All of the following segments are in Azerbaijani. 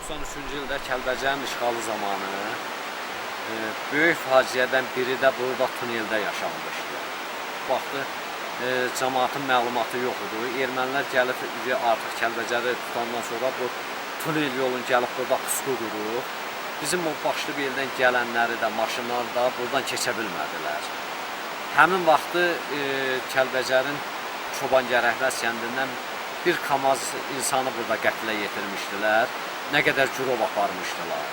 93-cü ildə Kəlbəcərin işğalı zamanı böyük faciədən biri də burada tuneldə yaşanmışdı. Vaxtı cəmaatın məlumatı yox idi. Ermənilər gəlib artıq Kəlbəcəri tutandan sonra bu tunel yolun gəlib burada pusqu qurub. Bizim o başlı bir ildən gələnləri də, maşınları da buradan keçə bilmədilər. Həmin vaxtı Kəlbəcərin Çoban-Gərəklər kəndindən bir kamaz insanı burada qətlə yetirmişdilər. Nə qədər girov aparmışdılar.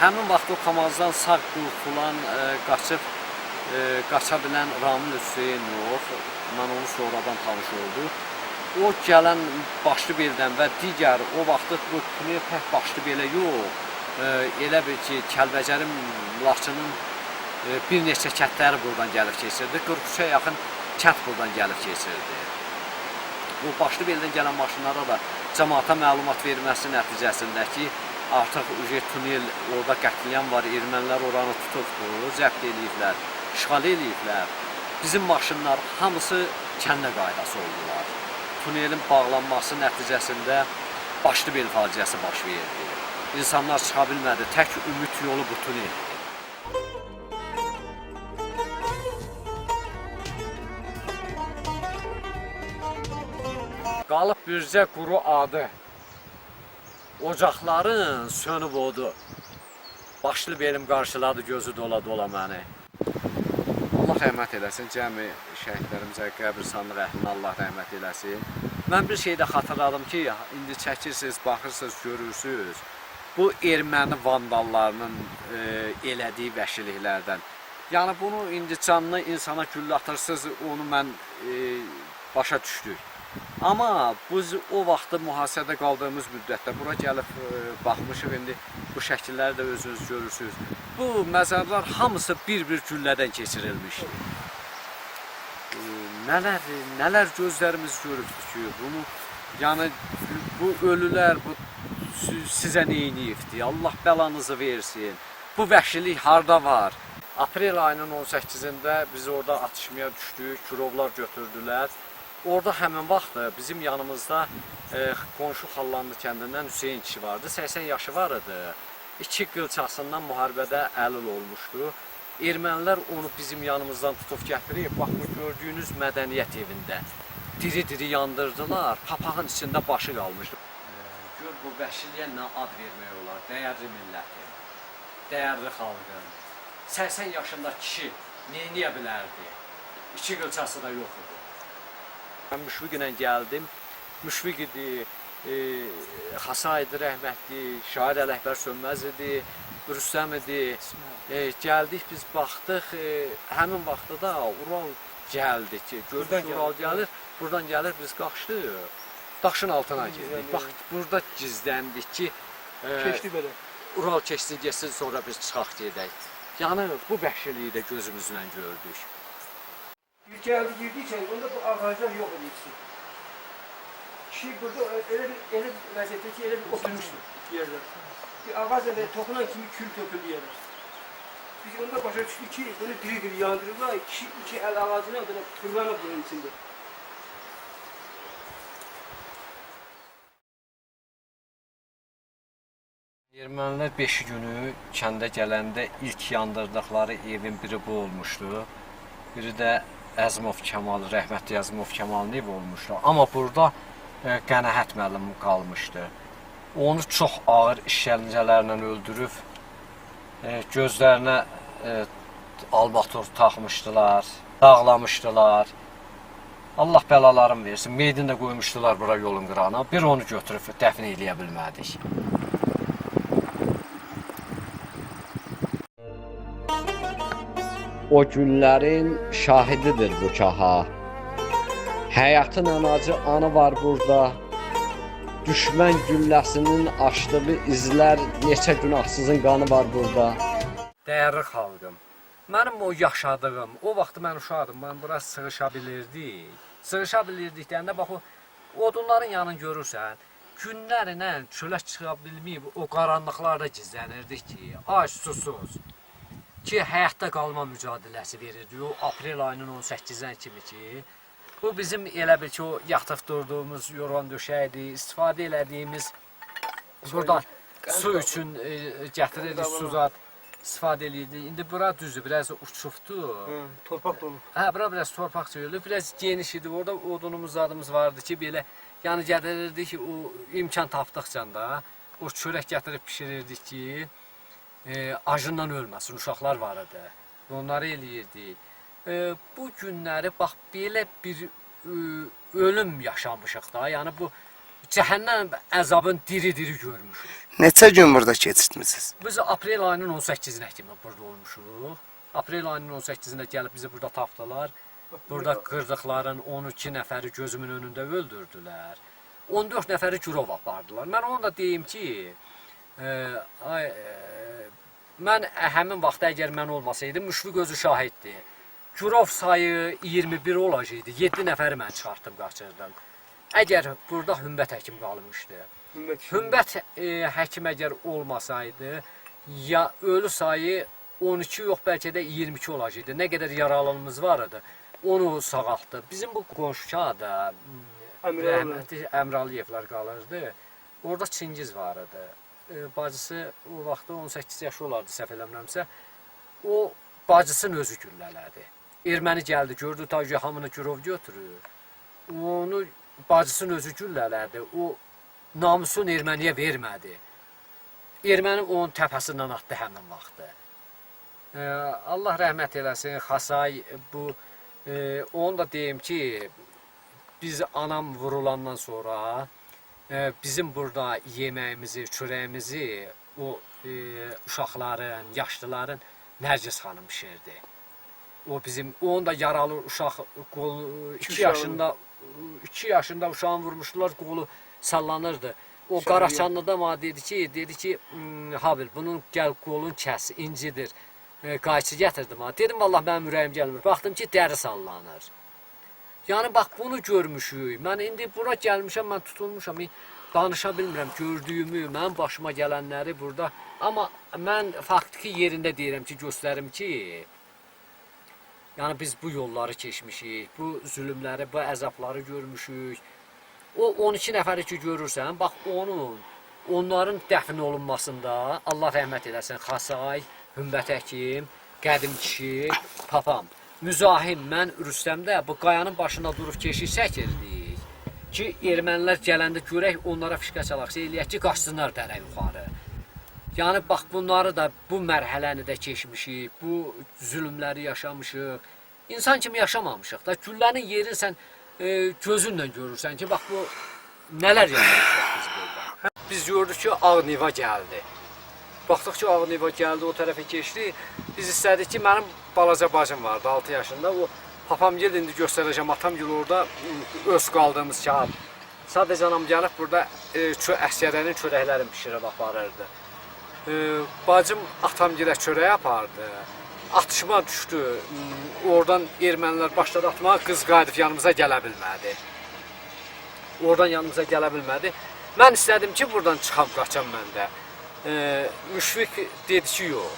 Həmin vaxt o kamazdan sağ qurtulan, qaça bilən Ramil Hüseynov, mən onu sonradan tanış oldu. O gələn başlı beldən və digər o vaxtı bu tunel tək başlı belə yox, elə bir ki, Kəlbəcərin, Laçının bir neçə kətləri buradan gəlib keçirdi. 43-ə yaxın kət buradan gəlib keçirdi. Bu başlı beldən gələn maşınlara da cəmaata məlumat verməsi nəticəsində ki, artıq tunel, orada qətliyam var, ermənilər oranı tutubdur, zəbt eləyiblər, işğal eləyiblər. Bizim maşınlar hamısı kəndə qaydası oldular. Tunelin bağlanması nəticəsində başlı bel faciəsi baş verdi. İnsanlar çıxa bilmədi, tək ümid yolu bu tuneldir. Qalıb bircə quru adı, ocaqların sönüb odu. Başlı belim qarşıladı, gözü dola-dola məni. Allah rəhmət eləsin, cəmi şəhidlərimizə qəbirstanlıq əhlinə Allah rəhmət eləsin. Mən bir şey də xatırladım ki, indi çəkirsiniz, baxırsınız, görürsünüz. Bu erməni vandallarının elədiyi vəhşiliklərdən. Yəni bunu indi canlı insana güllə atırsınız, onu mən başa düşdük. Amma biz o vaxtda mühasirədə qaldığımız müddətdə bura gəlib baxmışıq, indi bu şəkilləri də özünüz görürsünüz. Bu məzarlar hamısı bir-bir güllədən keçirilmişdir. Nələr gözlərimiz görübdür ki, bunu, yəni bu ölülər bu sizə neyniyibdir, Allah bəlanızı versin. Bu vəhşilik harda var? Aprel ayının 18-də biz orada atışmaya düşdük, girovlar götürdülər. Orada həmin vaxt bizim yanımızda qonşu Xallanlı kəndindən Hüseyin kişi vardı, 80 yaşı var idi. 2 qılçasından müharibədə əlil olmuşdu. Ermənilər onu bizim yanımızdan tutub gətirib, bax bu gördüyünüz mədəniyyət evində diri-diri yandırdılar, papağın içində başı qalmışdı. Gör bu vəhşiliyə nə ad vermək olar, dəyərli millətin, dəyərli xalqın. 80 yaşında kişi neyniyə bilərdi? 2 qılçası da yox idi. Mən Müşfiq ilə gəldim. Müşfiq idi, Xasa idi rəhmətli, Şair Ələkbər Sönməz idi, Rüstəm idi. Gəldik, biz baxdıq, həmin vaxtda da Ural gəldi ki, gördük Ural gəlir, buradan gəlir, biz qaçdıq, daşın altına girdik. Bax, burada gizləndik ki, Ural keçsin, geçsin, sonra biz çıxaq gedək. Yəni, bu vəhşiliyi də gözümüzlə gördük. Bir geldi girdiyken onda bu ağaclar yok idi ikisi. Kişi burada öyle bir vəziyyətdə ki, elə bir oturmuşdu yerdə. Bir ağacla toxunan kimi kül töküldü yerdə. Biz onda başa düşdük ki, bunu diri-diri yandırırlar, kişi 2 əl ağacına fırlanıb bunun içində. Ermənilər 5 günü kəndə gələndə ilk yandırdıqları evin biri bu olmuşdu. Biri də Əzimov Kəmal, rəhmətli Əzimov Kəmalın evi olmuşdu. Amma burada Qənahət müəllim qalmışdı. Onu çox ağır işgəncələrlə öldürüb, gözlərinə albator taxmışdılar, dağlamışdılar. Allah bəlalarını versin, meydini də qoymuşdular bura yolun qırağına. Bir onu götürüb dəfn eləyə bilmədik. O günlərin şahididir bu kaha. Həyatın anacı anı var burada. Düşmən gülləsinin açdığı izlər, neçə günahsızın qanı var burada. Dəyərli xalqım, mənim o yaşadığım, o vaxt mən uşaqdım, mən bura sığışa bilirdik. Sığışa bilirdik deyəndə, bax o odunların yanını görürsən, günlərlə çölə çıxa bilməyib, o qaranlıqlarda gizlənirdik ki, ac, susuz. Ki, həyatda qalma mücadiləsi verirdi, o aprel ayının 18-dən kimi ki, bu bizim elə bil ki, o yatıb durduğumuz yorğan döşəkdir, istifadə elədiyimiz Buradan su üçün gətiririk, suzat istifadə edirdik. İndi bura düzdür, biraz uçubdur. Torpaq dolu. Hə, bura biraz torpaq çöyülür, biraz geniş idi. Orada odunumuz, zadımız vardı ki, belə yəni gətirirdik ki, o imkan tapdıqca da o çörək gətirib pişirirdik ki, acından ölməsin, uşaqlar var idi. Onları eləyirdik. Bu günləri bax belə bir ölüm yaşamışıq da. Yəni bu cəhənnəm əzabını diri-diri görmüşük. Neçə gün burada keçirtmisiniz? Biz aprel ayının 18-nə kimi burada olmuşuq. Aprel ayının 18-də gəlib bizi burada tapdılar. Burada qırdıqların 12 nəfəri gözümün önündə öldürdülər. 14 nəfəri girov apardılar. Mən onu da deyim ki, mən həmin vaxt əgər mən olmasaydım, Müşfiq özü şahiddir. Girov sayı 21 olacaqdı. 7 nəfəri mən çıxartdım, qaçırdım. Əgər burada Hümbət həkim qalmışdı. Hümbət həkim əgər olmasaydı, ya ölü sayı 12 yox, bəlkə də 22 olacaqdı. Nə qədər yaralımız var idi, onu sağaltdı. Bizim bu qonşuda da rəhmətli Əmraliyevlər qalırdı. Orada Çingiz var idi. Bacısı o vaxtda 18 yaşı olardı, səhv eləmirəmsə. O bacısının özü güllələdi. Erməni gəldi, gördü ki, hamını girov götürür. Onu bacısının özü güllələdi. O namusun erməniyə vermədi. Erməni onun təpəsindən atdı həmin vaxtı. Allah rəhmət eləsin, Xasay bu, onu da deyim ki, biz anam vurulandan sonra bizim burada yeməyimizi, çörəyimizi o uşaqların, yaşlıların Nərgiz xanım pişirdi. O bizim, onun da yaralı uşaq, 2 yaşında uşağın vurmuşdular, qolu sallanırdı. O Qaraçanlıda mənə dedi ki, Habil, bunun gəl qolun kəs, incidir, qayçı gətirdi mənə. Dedim, vallahi mənim ürəyim gəlmir. Baxdım ki, dəri sallanır. Yəni, bax, bunu görmüşük. Mən indi bura gəlmişəm, mən tutulmuşam, danışa bilmirəm gördüyümü, mənim başıma gələnləri burada. Amma mən faktiki yerində deyirəm ki, göstərim ki, yəni biz bu yolları keçmişik, bu zülümləri, bu əzabları görmüşük. O 12 nəfəri ki görürsən, bax onların dəfn olunmasında Allah rəhmət eləsin, Xasay, Hümbət həkim, Qədim kişi, papam. Müzahim, mən Rüstəmdə bu qayanın başında durub keşik çəkirdik ki, ermənilər gələndə görək, onlara fişkə çalaq, eləyək ki, qaçsınlar dərə yuxarı. Yəni, bax, bunları da, bu mərhələni də keçmişik, bu zülümləri yaşamışıq. İnsan kimi yaşamamışıq da, güllənin yerini sən gözünlə görürsən ki, bax, bu nələr yaşamışıq biz burada. Biz gördük ki, Ağniva gəldi. Baxdıq ki, Ağniva gəldi, o tərəfə keçdi. Biz istədik ki, mənim balaca bacım vardı, 6 yaşında. O, papam gəldi, indi göstərəcəm, atam gəl orada öz qaldığımız kağıt. Sadəcə anam gəlib burada əskərənin çörəklərini pişirib aparırdı. Bacım atam gələ çörək apardı. Atışma düşdü. Oradan ermənilər başladı atmağa, qız qayıdıb yanımıza gələ bilmədi. Oradan yanımıza gələ bilmədi. Mən istədim ki, buradan çıxam, qaçam mən də. Müşfiq dedi ki, yox.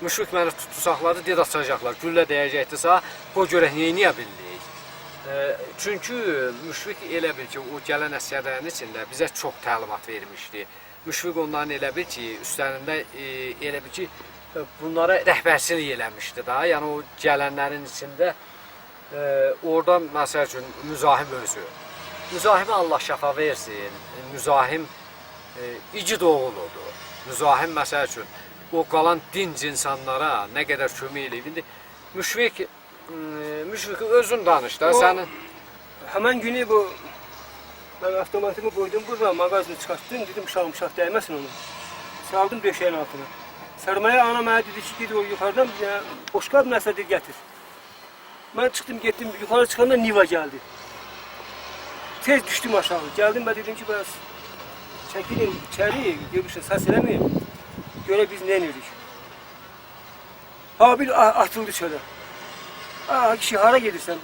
Müşfiq məni tutdu, saxladı, dedi açacaqlar. Güllə dəyəcəkdirsə, qoy görək, neyə bildik. Çünki Müşfiq elə bil ki, o gələn əsgərlərin içində bizə çox təlimat vermişdi. Müşfiq onların elə bil ki, üstlərində elə bil ki, bunlara rəhbərçilik eləmişdi da. Yəni o gələnlərin içində oradan məsəl üçün Müzahim özü. Müzahimə Allah şəfa versin. Müzahim igid oğuludur. Müzahim məsəl üçün o qalan dinc insanlara nə qədər kömək eləyib. İndi Müşfiq özün danış da sənin. Həmən günü bu mən avtomatımı qoydum burada, mağazını çıxartdım, dedim uşaq dəyməsin onu. Saldım döşəyin altına. Sərməyə ana mənə dedi ki, gedi o yuxarıdan boşqab nəsədir gətir. Mən çıxdım, getdim, yuxarı çıxanda Niva gəldi. Tez düşdüm aşağı, gəldim və dedim ki, bəs çəkilin içəri, görüşün, səs eləməyin, görə biz nə edirik. Habil atıldı çölə. Kişi, hara gedirsən?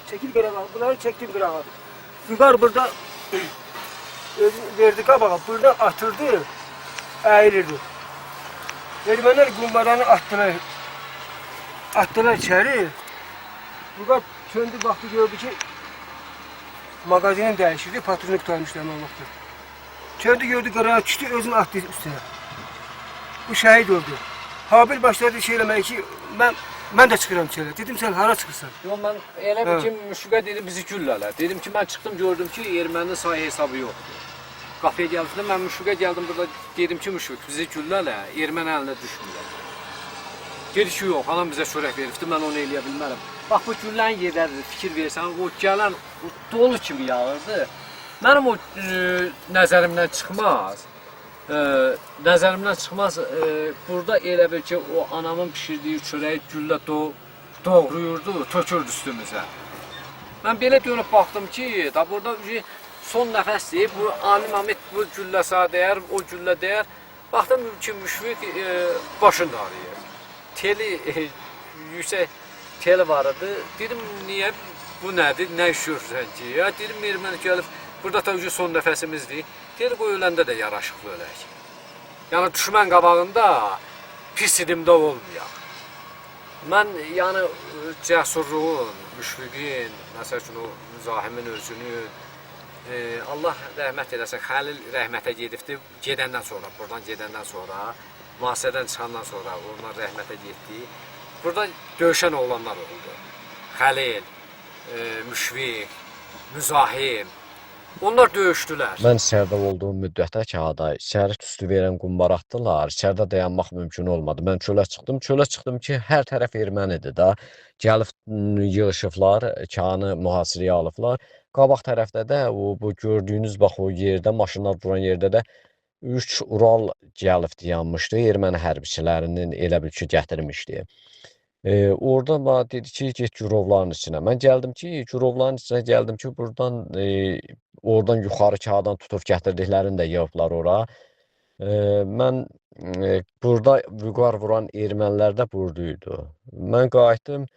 Çəkil qırağa, bunları çəkdim qırağa. Vüqar burada verdi qabağa, burada atırdı, əyilirdi. Ermənilər qumbaranı atdılar içəri. Vüqar söndü, baxdı, gördü ki, mağazinin dəyişirdi, patronu qutarmışlar mən vaxtı. Kendi gördü qarağa düşdü, özünü atdı üstünə. Bu şəhid oldu. Habil başladı şey eləməyə ki, mən də çıxıram çölə. Dedim sən hara çıxırsan? Yox, mən elə bir ki, müşüqə dedi bizi güllələr. Dedim ki, mən çıxdım gördüm ki, erməninin sayı hesabı yoxdur. Qapıya gəldim, mən müşüqə gəldim burada, dedim ki, müşüq bizi güllələr, erməni əlinə düşmürlər. Dedi ki, yox, anam bizə çörək veribdi, mən onu eləyə bilmərəm. Bax, bu güllənin yerləridir, fikir versən, o gələn o dolu kimi yağırdı. Mənim o nəzərimdən çıxmaz. Nəzərimdən çıxmaz, burada elə bil ki, o anamın pişirdiyi çörəyi güllə doğruyurdu, tökürdü üstümüzə. Mən belə dönüb baxdım ki, da burada son nəfəsdir, bu Alim Hamid bu güllə sağ dəyər, o güllə dəyər. Baxdım ki, müşfiq başında arayır. Teli, yüksək teli var idi. Dedim, niyə bu nədir, nə iş görürsən ki? Ya, dedim, erməni gəlib, burada da son nəfəsimizdir. Dedi, bu öləndə də yaraşıqlı ölək. Yəni, düşmən qabağında pis idimdə olmayaq. Mən, yəni, cəsurluğun, müşfiqin, məsəl üçün o müzahimin özünün, Allah rəhmət eləsin, Xəlil rəhmətə gedibdi, gedəndən sonra, buradan gedəndən sonra, mühasirədən çıxandan sonra onlar rəhmətə getdi. Burada döyüşən oğlanlar oldu. Xəlil, müşfiq, müzahim, onlar döyüşdülər. Mən içəridə olduğum müddətdə kağıda içəri tüstü verən qumbar atdılar. İçəridə dayanmaq mümkün olmadı. Mən çölə çıxdım. Çölə çıxdım ki, hər tərəf ermənidir da. Gəlib yığışıblar, kağını mühasirəyə alıblar. Qabaq tərəfdə də bu gördüyünüz bax o yerdə, maşınlar duran yerdə də 3 Ural gəlib dayanmışdı. Erməni hərbiçilərinin elə bil ki, gətirmişdi. Orada bana dedi ki, get gürovların içinə. Mən gəldim ki, gürovların içinə gəldim ki, oradan yuxarı kağıdan tutub gətirdiklərini də yığıblar ora. Mən burada vüqar vuran ermənilər də buradaydı. Mən qayıtdım,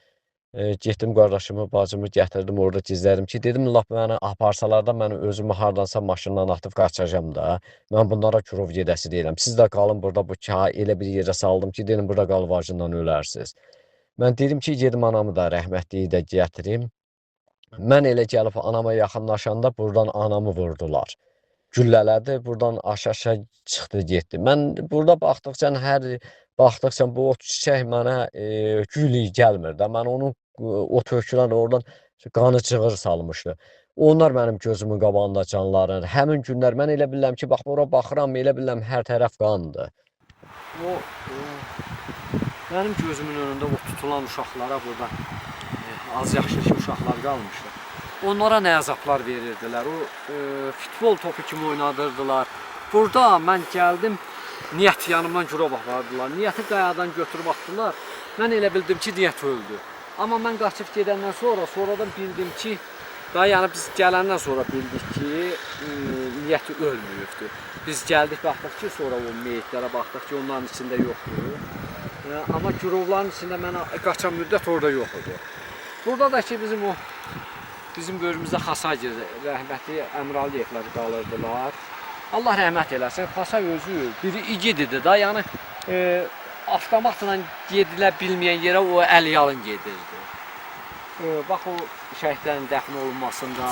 getdim qardaşımı, bacımı gətirdim, orada gizlədim ki, dedim, lap məni aparsalar da mən özümü hardansa maşından atıb qaçacağım da. Mən bunlara gürov gedəsi deyiləm. Siz də qalın burada, bu kağıdı elə bir yerə saldım ki, dedim, burada qalıb acından ölərsiniz. Mən dedim ki, gedim anamı da rəhmətliyi də gətirim. Mən elə gəlib anama yaxınlaşanda buradan anamı vurdular. Güllələdi, buradan aşağı çıxdı, getdi. Mən burada baxdıqca bu ot çiçək mənə gül gəlmir də. Mən onun o tökülən oradan qanı cığır salmışdı. Onlar mənim gözümün qabağında canlarını. Həmin günlər mən elə bilirəm ki, bax bura baxıram, elə bilirəm hər tərəf qandır. Mənim gözümün önündə o tutulan uşaqlara burada az yaşlı uşaqlar qalmışdı. Onlara nə əzablar verirdilər, o futbol topu kimi oynadırdılar. Burada mən gəldim, Niyyət yanımdan gürov apardılar, Niyyəti qayadan götürüb atdılar. Mən elə bildim ki, Niyyət öldü. Amma mən qaçıb gedəndən sonradan bildim ki, yəni biz gələndən sonra bildik ki, Niyyəti ölməyibdir. Biz gəldik, baxdıq ki, sonra o meyitlərə baxdıq ki, onların içində yoxdur. Amma gürovların içində mənə qaçan müddət orada yox idi. Burada da ki, bizim gözümüzdə Xasagir, rəhmətli Əmraliyevlər qalırdılar. Allah rəhmət eləsin, Xasa özü biri igid idi da, yəni avtomatla gedilə bilməyən yerə o əl-yalın gedirdi. Bax o şəhidlərin dəfn olunmasında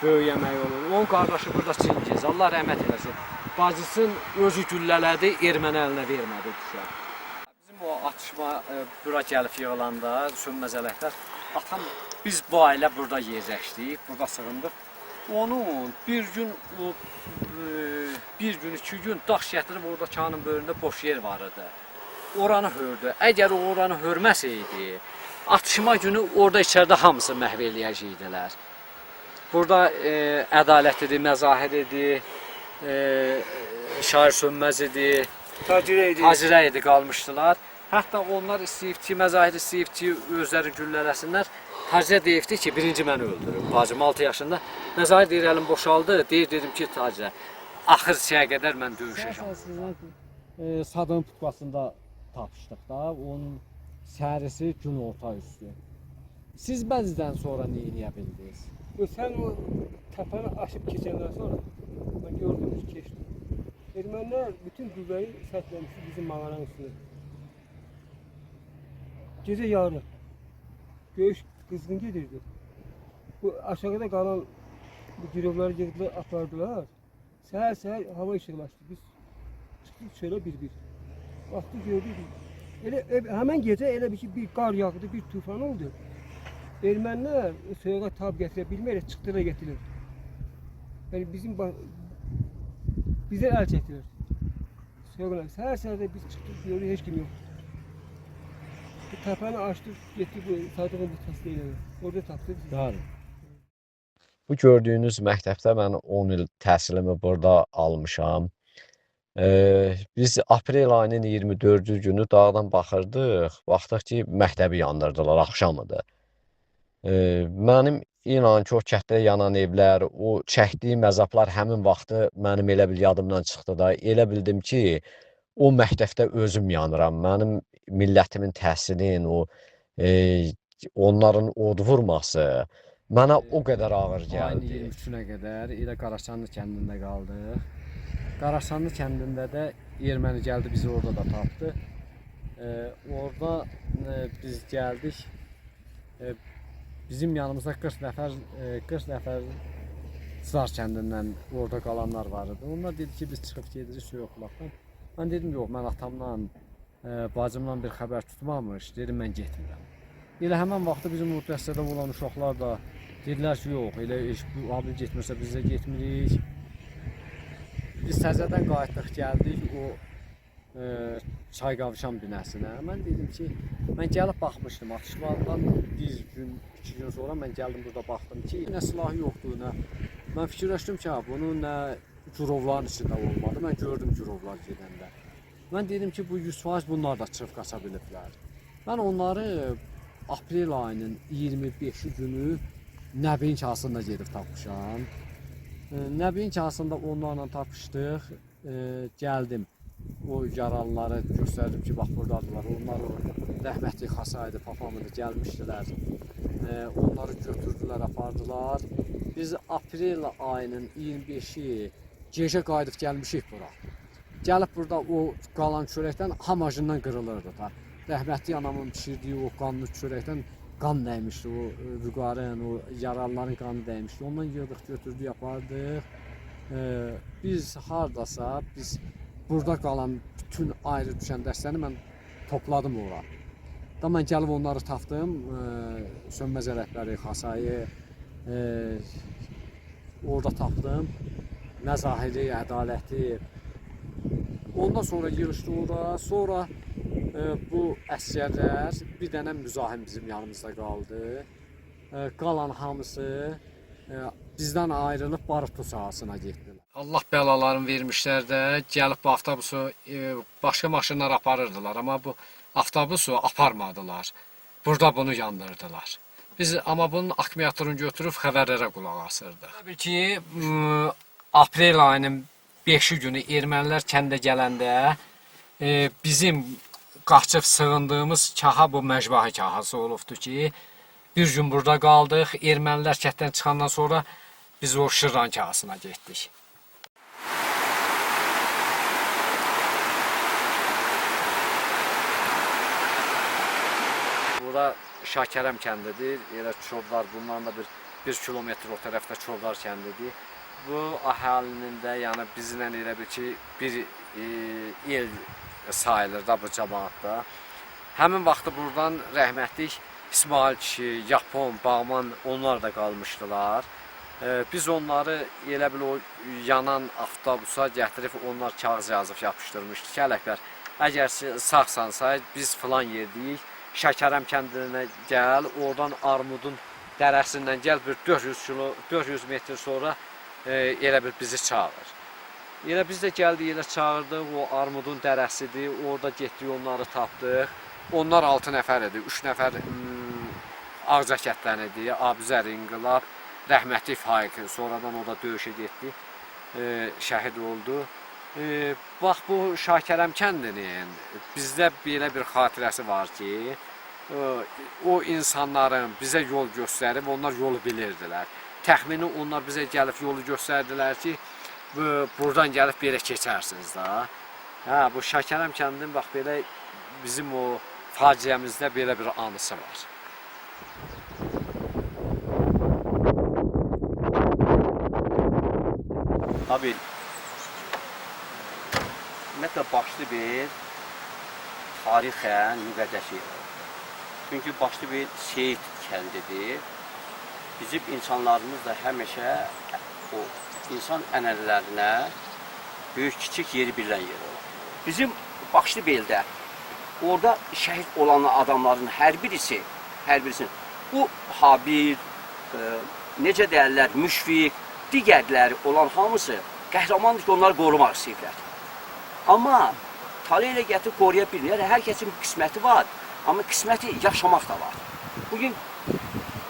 böyük əmək olur. Onun qardaşı burada Çingiz, Allah rəhmət eləsin. Bacısının özü güllələdi, erməni əlinə vermədi düşər. Bizim o atışma bura gəlib yığılanda, sönməzələklər, atam biz bu ailə burada yerləşdik, burada sığındıq. Onun bir gün, iki gün daş gətirib orada kanın böyründə boş yer var idi. Oranı hördü. Əgər o oranı hörməsəydi, atışma günü orada içəridə hamısı məhv eləyəcəkdilər. Burada ədalət idi, məzahir idi, şair sönməz idi, tacirə idi qalmışdılar. Hətta onlar istəyib ki, məzahir istəyib ki, özləri güllələsinlər. Tacirə deyibdi ki, birinci məni öldürün, bacım 6 yaşında. Məzahir deyir, əlim boşaldı, dedim ki, tacirə, axır şeyə qədər mən döyüşəcəm. Sadın tutmasında tapışdıq da, onun sərisi gün orta üstü. Siz bəzdən sonra nə eləyə bildiniz? Sən o təpəni aşıb keçəndən sonra mən gördüm ki, keçdim. Ermənilər bütün qüvvəyi sətləmişdi bizim mağaranın üstündə. Gecə yarı görüş qızğın gedirdi. Bu aşağıda qalan bu girovları gediblər, apardılar. Səhər hava işıqlaşdı. Biz çıxdıq çölə bir-bir. Baxdıq gördük. Həmən gecə elə bir ki, bir qar yağdı, bir tufan oldu. Ermənilər soyuğa tab gətirə bilməyərək çıxdılar gətirir. Yəni bizə əl çəkdirir. Soyuqla. Səhər-səhərdə biz çıxdıq, gördük, heç kim yoxdur. Bu təpəni açdıq, getdik bu Sadığın butkasına ilə. Orada tapdıq. Doğru. Bu gördüyünüz məktəbdə mən 10 il təhsilimi burada almışam. Biz aprel ayının 24-cü günü dağdan baxırdıq. Baxdıq ki, məktəbi yandırdılar, axşamıdır. Mənim inan ki, o kənddə yanan evlər, o çəkdiyim əzablar həmin vaxtı mənim elə bil yadımdan çıxdı da. Elə bildim ki, o məktəbdə özüm yanıram. Mənim millətimin təhsilin, onların od vurması mənə o qədər ağır Ayın gəldi. 23-ünə qədər elə Qaraşanlı kəndində qaldıq. Qaraşanlı kəndində də erməni gəldi, bizi orada da tapdı. Orada biz gəldik. Bizim yanımızda 40 nəfər Zar kəndindən orada qalanlar var idi. Onlar dedi ki, biz çıxıb gedirik Soyuqbulaqdan. Mən dedim, yox, mən atamla, bacımla bir xəbər tutmamış, dedim, mən getmirəm. Elə həmən vaxtda bizim o dəstədə olan uşaqlar da dedilər ki, yox, elə bu abi getmirsə biz də getmirik. Biz təzədən qayıtdıq, gəldik o Çayqavşan binəsinə. Mən dedim ki, mən gəlib baxmışdım, atışmadan bir gün, 2 gün sonra mən gəldim burada baxdım ki, nə silah yoxdur, nə. Mən fikirləşdim ki, bunun nə gürovların içində olmadı. Mən gördüm gürovlar gedəndə. Mən dedim ki, bu 100% bunlar da çıxıb qaça biliblər. Mən onları aprel ayının 25-ci günü Nəbiyin kasında gedib tapmışam. Nəbiyin kasında onlarla tapışdıq, gəldim. O yaralıları göstərdim ki, bax buradadılar. Onlar o rəhmətli Xasaydı, papamıdır, gəlmişdilər. Onları götürdülər, apardılar. Biz aprel ayının 25-i gecə qayıdıb gəlmişik bura. Gəlib burada o qalan çörəkdən hamajından qırılırdı da. Rəhmətli anamın pişirdiyi o qanlı çörəkdən qan dəymişdi, o vüqarın, o yaralıların qanı dəymişdi. Ondan yığdıq, götürdük, yapardıq. Biz hardasa, biz burada qalan bütün ayrı düşən dəstəni mən topladım ora. Da mən gəlib onları tapdım, Sönməz rəhbəri Xasayı orada tapdım. Məzahiri, ədaləti. Ondan sonra yığışdı ora, sonra bu əsgərlər, bir dənə müzahim bizim yanımızda qaldı. Qalan hamısı bizdən ayrılıb Barıtlı sahasına getdilər. Allah bəlalarını vermişlər də, gəlib bu avtobusu başqa maşınlar aparırdılar, amma bu avtobusu aparmadılar. Burada bunu yandırdılar. Biz amma bunun akkumulyatorunu götürüb xəbərlərə qulaq asırdıq. Təbii ki, aprel ayının 5-ci günü ermənilər kəndə gələndə bizim qaçıb sığındığımız kaha bu Məcbahi kahası olubdur ki, bir gün burada qaldıq. Ermənilər kənddən çıxandan sonra biz o Şırran kahasına getdik. Burada Şakərəm kəndidir. Elə Çovlar, bundan da bir kilometr o tərəfdə Çovlar kəndidir. Bu əhalinin də, yəni bizlə elə bir ki, bir el sayılır da bu cəmaatda. Həmin vaxtı buradan rəhmətlik İsmail kişi, Yapon, Bağman onlar da qalmışdılar. Biz onları elə bil o yanan avtobusa gətirib onlar kağız yazıb yapışdırmışdıq ki, Ələkbər, əgər sağsansa biz filan yerdəyik, Şəkərəm kəndinə gəl, oradan Armudun dərəsindən gəl, bir 400 metr sonra elə bir bizi çağır. Elə biz də gəldik, elə çağırdıq, o Armudun dərəsidir, orada getdik, onları tapdıq. Onlar 6 nəfər idi, 3 nəfər Ağcəkətdən idi, Abüzər İnqilab, rəhmətli Faiq, sonradan o da döyüşə getdi, şəhid oldu. Bax, bu Şakərəm kəndinin bizdə belə bir xatirəsi var ki, o insanların bizə yol göstərib, onlar yolu bilirdilər. Təxmini onlar bizə gəlib yolu göstərdilər ki, buradan gəlib belə keçərsiniz da. Bu Şakərəm kəndinin bax belə bizim o faciəmizdə belə bir anısı var. Abi Ümumiyyətlə Başlıbel tarixən müqəddəs yerdir. Çünki Başlıbel Seyid kəndidir. Bizim insanlarımız da həmişə o insan ənənələrinə böyük-kiçik yeri bilən yer olur. Bizim Başlıbeldə orada şəhid olan adamların hər birisi, bu Habil, necə deyərlər, Müşfiq, digərləri olan hamısı qəhrəmandır ki, onları qorumaq istəyirlər. Amma tale ilə gətirib qoruya bilmir. Hər kəsin bir qisməti var, amma qisməti yaşamaq da var. Bugün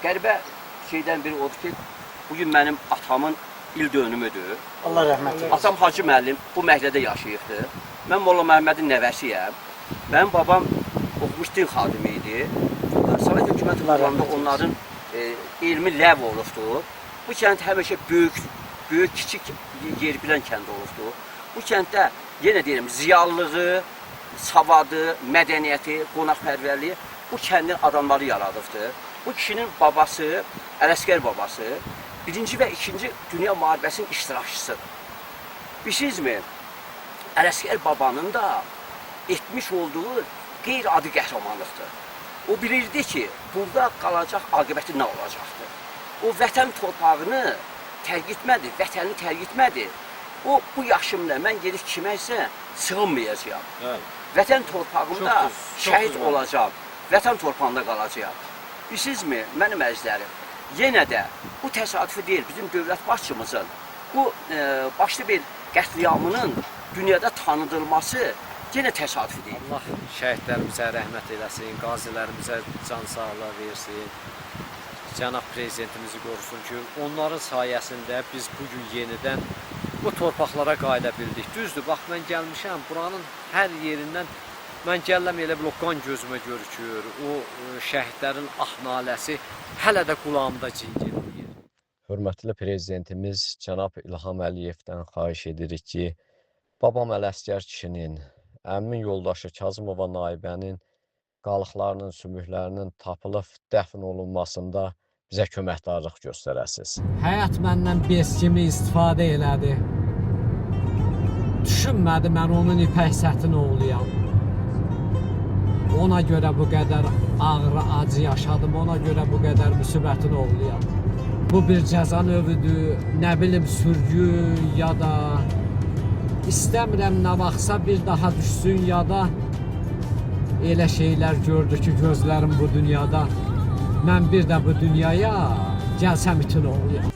qəribə şeydən biri odur ki, bugün mənim atamın il dönümüdür. Allah rəhmət eylesin. Atam Hacı müəllim bu məhəllədə yaşayıbdır. Mən Molla Məhəmmədin nəvəsiyəm. Mənim babam oxumuş din xadimi idi. Sovet hökuməti vaxtında onların elmi ləv olubdur. Bu kənd həmişə böyük, kiçik yer bilən kənd olubdur. Bu kənddə yenə deyirəm, ziyalılığı, savadı, mədəniyyəti, qonaqpərvərliyi bu kəndin adamları yaradıbdır. Bu kişinin babası, Ələsgər babası, 1-ci və 2-ci Dünya müharibəsinin iştirakçısıdır. Bilirsizmi? Ələsgər babanın da etmiş olduğu qeyri-adi qəhrəmanlıqdır. O bilirdi ki, burada qalacaq aqibəti nə olacaqdır. O vətən torpağını tərk etmədi, vətəni tərk etmədi. O, bu yaşımda mən gedib kiməsə sığınmayacağam. Vətən torpağımda şəhid olacağam, vətən torpağında qalacağam. Bilirsizmi, mənim əzizlərim, yenə də bu təsadüfi deyil, bizim dövlət başçımızın bu Başlıbel qətliamının dünyada tanıdılması yenə təsadüfi deyil. Allah şəhidlərimizə rəhmət eləsin, qazilərimizə can sağlığı versin. Cənab prezidentimizi qorusun ki, onların sayəsində biz bugün yenidən bu torpaqlara qayıda bildik. Düzdür, bax mən gəlmişəm, buranın hər yerindən mən gəlləm elə bir o qan gözümə görükür. O şəhidlərin ah naləsi hələ də qulağımda cingildir. Hörmətli prezidentimiz cənab İlham Əliyevdən xahiş edirik ki, babam Ələsgər kişinin, əmimin yoldaşı Kazımova Naibənin qalıqlarının, sümüklərinin tapılıb dəfn olunmasında bizə köməkdarlıq göstərəsiniz. Həyat məndən bez kimi istifadə elədi. Düşünmədi mən onun ipək sətin oğluyam. Ona görə bu qədər ağrı, acı yaşadım, ona görə bu qədər müsibətin oğluyam. Bu bir cəza növüdür, nə bilim sürgü ya da istəmirəm nə vaxtsa bir daha düşsün ya da elə şeylər gördü ki, gözlərim bu dünyada. Mən bir də bu dünyaya gəlsəm itin oğluyam.